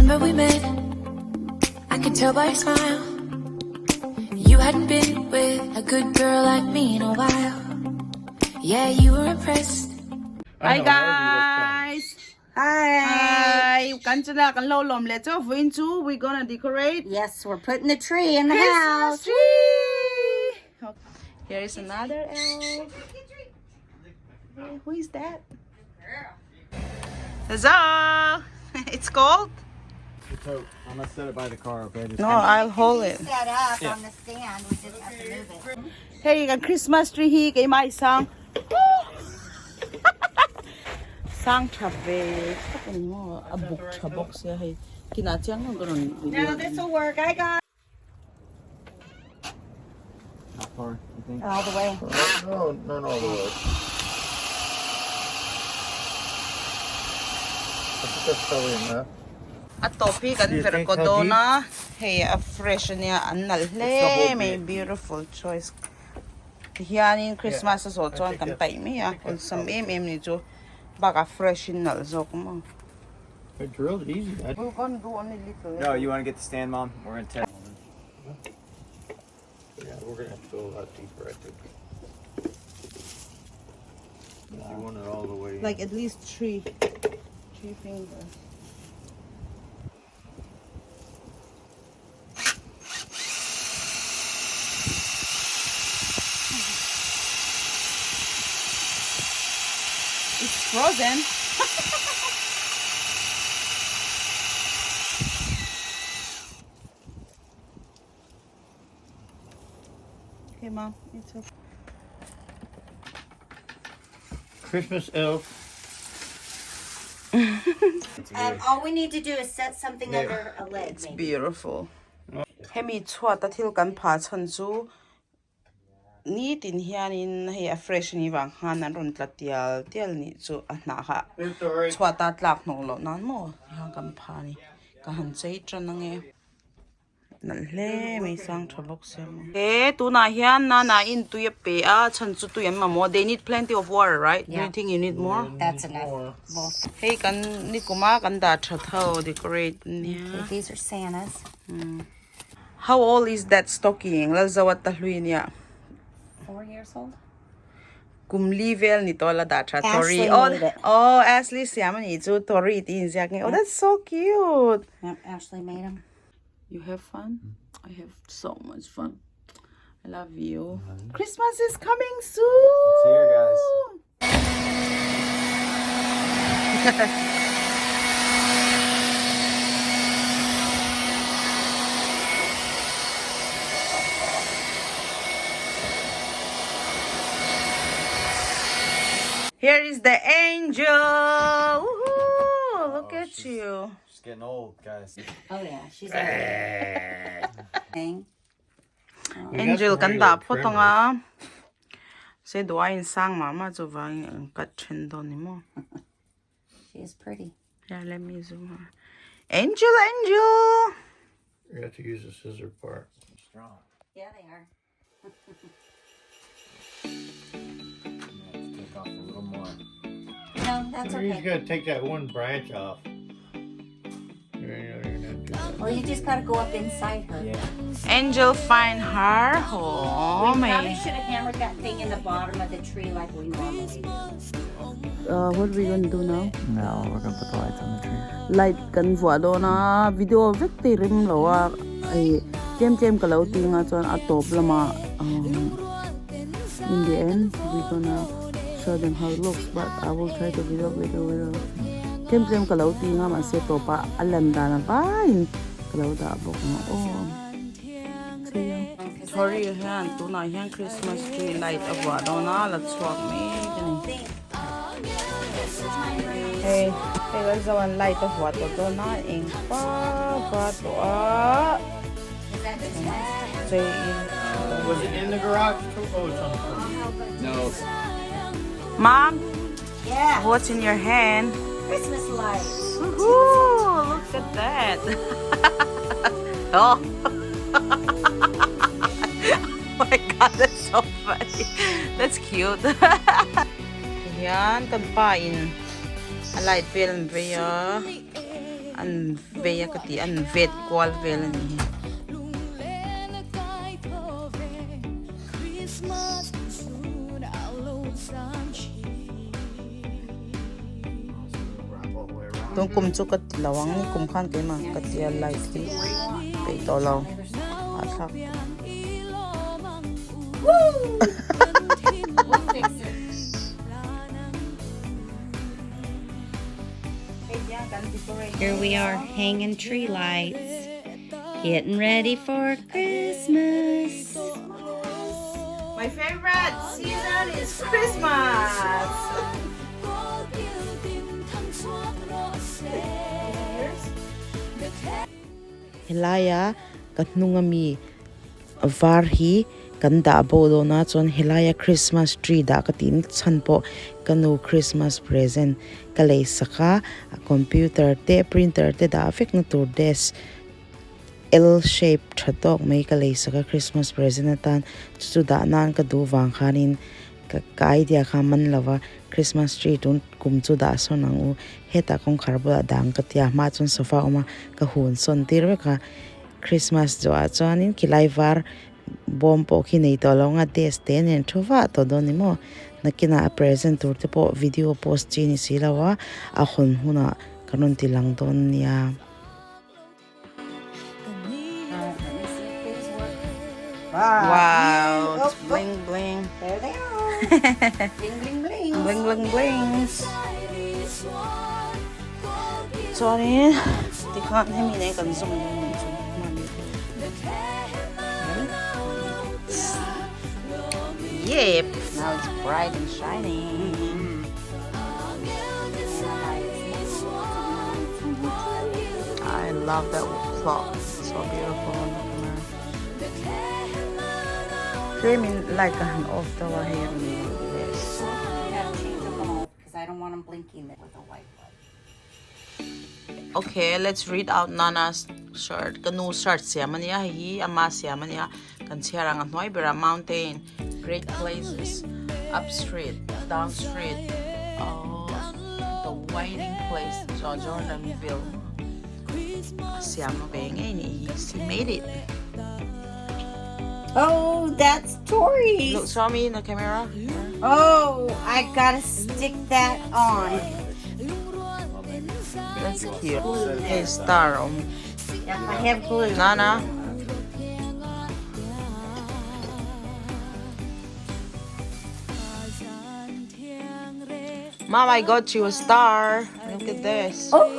Remember we met, I could tell by your smile. You hadn't been with a good girl like me in a while. Yeah, you were impressed. Hi guys! Hi! Kanchana kan lo lom let's off into. We're gonna decorate. Yes, we're putting the tree in the Christmas house. tree! Okay. Here is another elf. Hey, who is that? Huzzah! It's cold? I'm gonna set it by the car, okay? Just No, I'll hold it. Set up on the stand. We just have to move it. Hey, kan Christmas tree hi kay mai sang. Sang chabe. Kapag mo abok chabok siya hey. Kinachang mo ganun. Now this will work. I got how far, you think? all the way. No, not all the way. I think that's probably enough. At topi kan You think how verkodona. Hey, a fresh niya anal. Hey, may beautiful choice. Hiyanin Christmas so chon kan tay mi ya. Kung sam ni jo baka fresh nal zo mo. It drilled easy. We can do only little. No, you want to get the stand, Mom? We're gonna test. Yeah, we're gonna have to go a lot deeper, I think. You want it all the way. Like at least three fingers. It's frozen. Okay, Mom, it's okay. Christmas elf. All we need to do is set something under a lid. It's Maybe. beautiful. Hemi chua ta thil kan pha chan chu ni tin hian in he a fresh ni wang han an ron tla tial ni chu a hna kha Tory. chua ta tlak no lo nan mo ha kan pha ni ka han chei tran nge nal hle me sang thabok sem e tu na hian na in tu ye pe a chan chu tu yan ma mo they need plenty of water, right? Do you think you need more? That's enough. Well, Hey kan ni kuma kan da tha thau decorate ni these are Santa's. How old is that stocking? Lal zawat ta hlui niya. 4 years old. Kum level ni tola da tra Tory. Ashley made it. Oh, Ashley siya ni chu Tory tin siya. Oh, that's so cute. Yep, Ashley made them. You have fun? I have so much fun. I love you. Christmas is coming soon. It's here, guys. Here is the angel. Woohoo! Look at you. She's getting old, guys. Oh yeah, she's a thing. Angel kan da pho tonga. Se do ai sang mama chu wang kat chen don ni mo. She is pretty. Yeah, let me zoom her. Angel, angel. You have to use the scissor part. Strong. Yeah, they are. Take off a little more. No, that's You just okay. gotta take that one branch off. Well, you just gotta go up inside her. Yeah. Angel find her home. We probably should have hammered that thing in the bottom of the tree like we normally do. What are we gonna do now? No, we're gonna put the lights on the tree. Light kan vua do na video vek ti rim lo wa ai chem kalau tinga chon atop lama in the end we gonna show them how it looks, but I will try to video with chem kalau tinga ma se topa alam da na pa in kalau da bok na oh sorry han tu na han Christmas tree light avwa do na la swak me kani hey let's go and light of what do na ing pa to say Was it in the garage? Oh, it's on the front. No. Mom, Yeah, what's in your hand? Christmas lights. Woohoo! Look at that. Oh. My God, that's so funny. That's cute. Yan, tampain. A light film via an ve ka ti an vet kwal vel ni tong kum chu kat lawang ni kum khan ke ma kat ya light hi pe to law a thak Here we are hanging tree lights, getting ready for Christmas. My favorite season is Christmas. Helaya katnungami varhi kanda bodo na chon helaya Christmas tree da katin chanpo kanu Christmas present kalay saka computer te printer te da fek na tur des L shape thatok may kalay saka Christmas present atan chu da nan ka du wang khanin ka idea kha man lawa Christmas tree tun kum chu da so nang u heta kong kharbula dang ka tia ma chun sofa uma ka hun son tir ka Christmas jo a chuanin kilai var bom po khi nei to longa des ten en thuwa to doni mo nakina a present tur te po video post chi ni silawa a khon huna kanon ti lang don ya wow it's bling bling There they are. Bling, bling, bling. bling bling bling sorry ti khan hemi nei kan zoom ni zoom yep, now it's bright and shining. I love that clock. It's so beautiful on the camera. I mean, like an off the way here. Yes. I gotta change them all because I don't want them blinking with a white light. Okay, let's read out Nana's shirt. Kanu shirt siya maniya hi ama siya maniya kan siya ang noi bera mountain, great places, up street, down street, the waiting place, Jordanville. Siya mabenge ni he made it. Oh, that's Tory. Look, show me in the camera. Oh, I gotta stick that on. That's cute. Hey, star. Yep, I have glue. Nana. Mom, I got you a star. Look at this. Oh.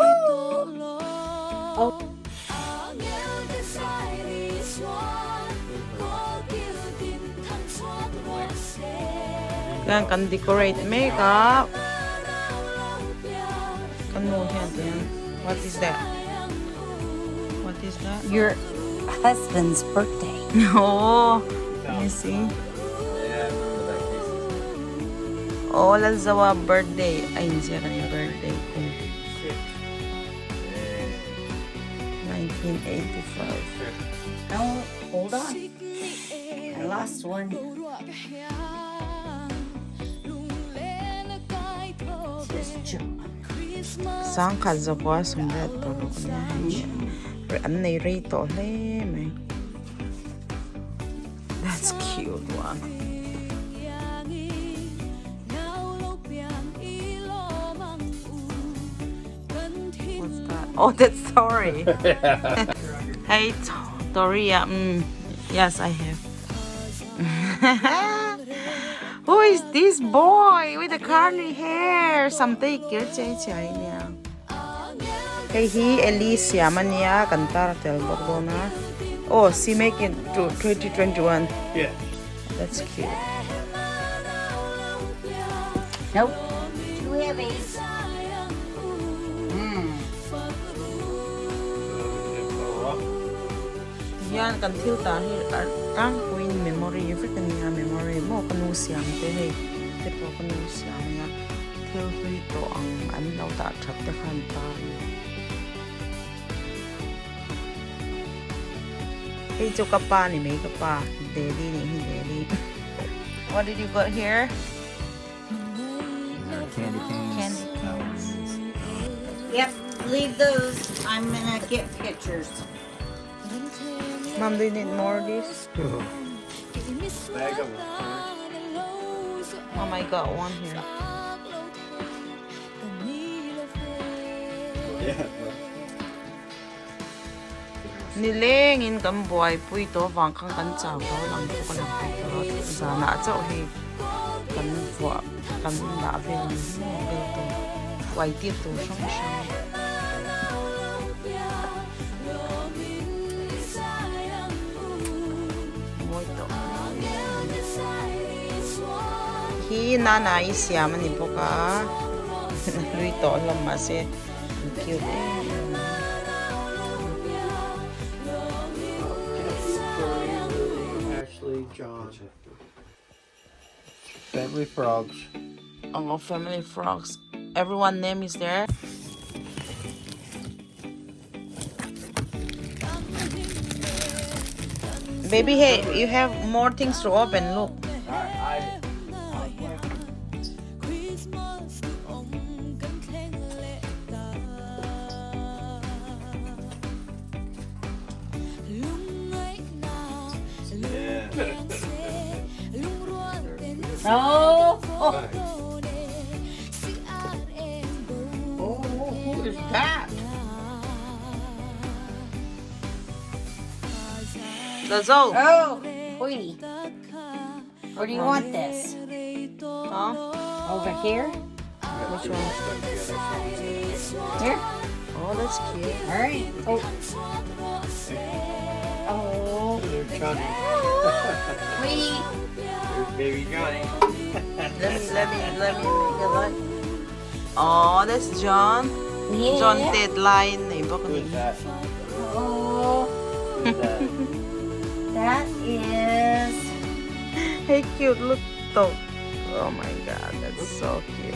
Yan can decorate makeup. What is that? What is that? Your husband's birthday. Oh, you see? Oh, that's our birthday. Ay, hindi siya kanya birthday ko. 1985. Oh, hold on. I lost one. This joke. Sang kalza ko sumret pero kanya anay rito may. That's cute one. What's that? Oh, that's Tory. Hey, Tory. Yes, I have. Who is this boy with the curly hair? Something cute, Chei. Hey, he Alicia mania cantar tel bordona. Oh, she make it to 2021. Yeah. That's cute. Nope. Too heavy. Yan kan thil ta hi tang queen memory everything ya memory mo kanu siam te hey te po kanu siam ya thil hui to ang an lo ta thak te khan ta hey jo ka pa ni me ka pa daily ni hi daily. What did you got here? Candy canes. Candy canes. Yep, leave those. I'm gonna get pictures. Mom, do you need more of this? Bag of Mom, I got one here. Yeah. Niling in kan buhay po ito vang kang kan chao lang po kan po sa na chao he kan buwa kan na ven vel to wai ti to shong shong moi to hi na na isya man ni po ka lui to lam ma se cute Ashley, John. Family frogs. Oh, family frogs. Everyone name is there. Baby, hey, you have more things to open. Look. Oh, Who is that? The zawk. oh, Queenie. Where do you want this? Huh? Over here? Which one? Here? Oh, that's cute. All right. Oh. Oh, There's Johnny. Queenie. There's baby Johnny. Let me make it like. Oh, that's John. Yeah. John Ted line. Who is that? Oh, Who is that? that is. Hey, cute. Look, though. Oh my God, that's so cute.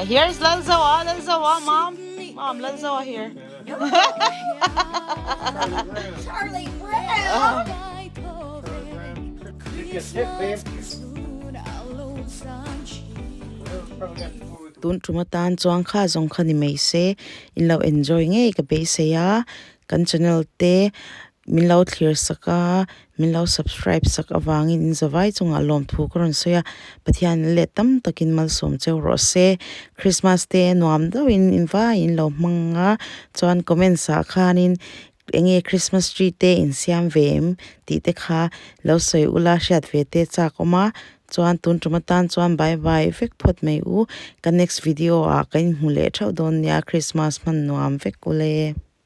Here's little Zawa, Mom. Mom, little Zawa here. Charlie Brown. You get hit, babe. Tun tumatan chuang kha zong kha ni mai se in lo enjoy nge ka be se ya kan channel te min lo clear saka min lo subscribe sak awangin in zawai chunga lom thu kron so ya pathian le tam takin mal som cheu ro se Christmas te nuam do in va in lo manga chuan comment sa khanin enge Christmas tree te in siam vem ti te kha lo soi ula shat ve te cha koma chuan tun tumatan chuan bye bye vek phot mai u ka next video a kan hule thau don ya Christmas man nuam vek ule